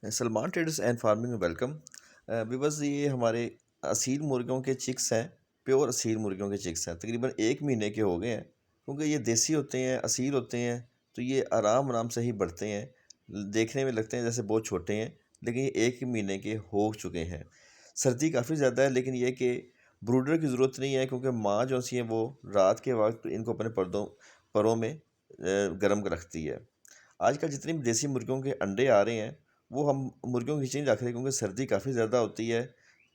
Salman traders and farming में welcome. Weavers, ये हमारे असील मुर्गियों के चिक्स हैं। प्योर असील मुर्गियों के चिक्स हैं, तकरीबन 1 महीने के हो गए हैं। क्योंकि ये देसी होते हैं, असील होते हैं, तो ये आराम आराम से ही बढ़ते हैं। देखने में लगते हैं जैसे बहुत छोटे हैं, लेकिन ये 1 महीने के हो चुके हैं। सर्दी काफ़ी ज़्यादा है, लेकिन ये कि ब्रूडर की ज़रूरत नहीं है, क्योंकि माँ जो सी है वो रात के वक्त इनको अपने परों में गर्म रखती है। आजकल जितनी भी देसी मुर्गियों के अंडे आ रहे हैं, वो हम मुर्गियों के नीचे नहीं रख रहे, क्योंकि सर्दी काफ़ी ज़्यादा होती है।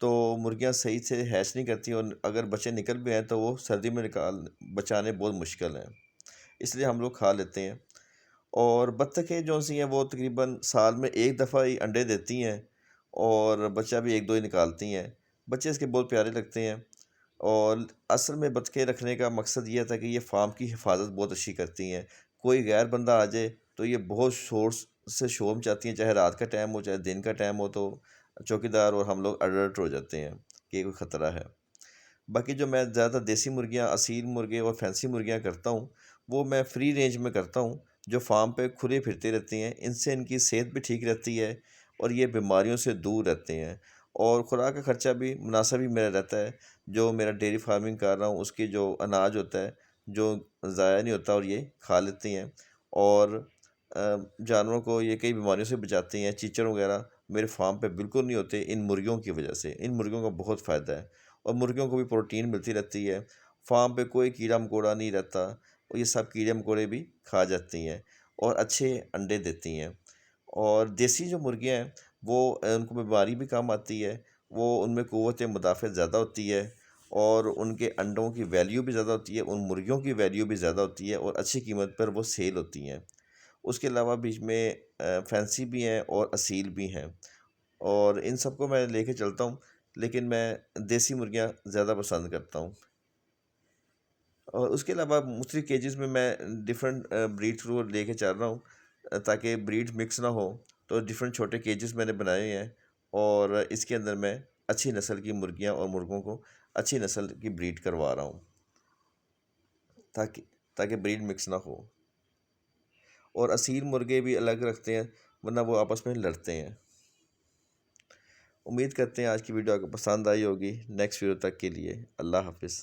तो मुर्गियां सही से हैच नहीं करती, और अगर बच्चे निकल भी आए तो वो सर्दी में निकाल बचाने बहुत मुश्किल हैं। इसलिए हम लोग खा लेते हैं। और बत्तखें जो सी हैं वो तकरीबन साल में एक दफ़ा ही अंडे देती हैं, और बच्चा भी एक दो ही निकालती हैं। बच्चे इसके बहुत प्यारे लगते हैं। और असल में बतखें रखने का मकसद ये था कि ये फार्म की हिफाजत बहुत अच्छी करती हैं। कोई गैर बंदा आ जाए तो ये बहुत शोर से शोर मचाती हैं, चाहे रात का टाइम हो चाहे दिन का टाइम हो, तो चौकीदार और हम लोग अलर्ट हो जाते हैं कि कोई ख़तरा है। बाकी जो मैं ज़्यादातर देसी मुर्गियाँ, असील मुर्गे और फैंसी मुर्गियाँ करता हूँ, वो मैं फ्री रेंज में करता हूँ, जो फार्म पे खुले फिरती रहती हैं। इनसे इनकी सेहत भी ठीक रहती है, और ये बीमारियों से दूर रहते हैं। और खुराक का खर्चा भी मुनासिब ही मेरा रहता है। जो मेरा डेयरी फार्मिंग कर रहा हूँ, उसकी जो अनाज होता है, जो ज़ाया नहीं होता, और ये खा लेती हैं। और जानवरों को ये कई बीमारियों से बचाती हैं। चीचड़ वगैरह मेरे फार्म पे बिल्कुल नहीं होते, इन मुर्गियों की वजह से। इन मुर्गियों का बहुत फ़ायदा है, और मुर्गियों को भी प्रोटीन मिलती रहती है। फार्म पे कोई कीड़ा मकोड़ा नहीं रहता, और ये सब कीड़े मकोड़े भी खा जाती हैं, और अच्छे अंडे देती हैं। और देसी जो मुर्गियाँ हैं वो उनको बीमारी भी कम आती है। वो उनमें क़ुव्वत मुदाफ़अत ज़्यादा होती है, और उनके अंडों की वैल्यू भी ज़्यादा होती है, उन मुर्गियों की वैल्यू भी ज़्यादा होती है, और अच्छी कीमत पर वो सेल होती हैं। उसके अलावा बीच में फैंसी भी हैं और असील भी हैं, और इन सबको मैं लेके चलता हूँ। लेकिन मैं देसी मुर्गियाँ ज़्यादा पसंद करता हूँ। और उसके अलावा मुख्तलिफ केजेस में मैं डिफरेंट ब्रीड को लेके चल रहा हूँ, ताकि ब्रीड मिक्स ना हो। तो डिफरेंट छोटे केजेस मैंने बनाए हैं, और इसके अंदर मैं अच्छी नस्ल की मुर्गियाँ और मुर्गों को अच्छी नस्ल की ब्रीड करवा रहा हूँ, ताकि ताकि ब्रीड मिक्स ना हो। और असील मुर्गे भी अलग रखते हैं, वरना वो आपस में लड़ते हैं। उम्मीद करते हैं आज की वीडियो आपको पसंद आई होगी। नेक्स्ट वीडियो तक के लिए अल्लाह हाफिज़।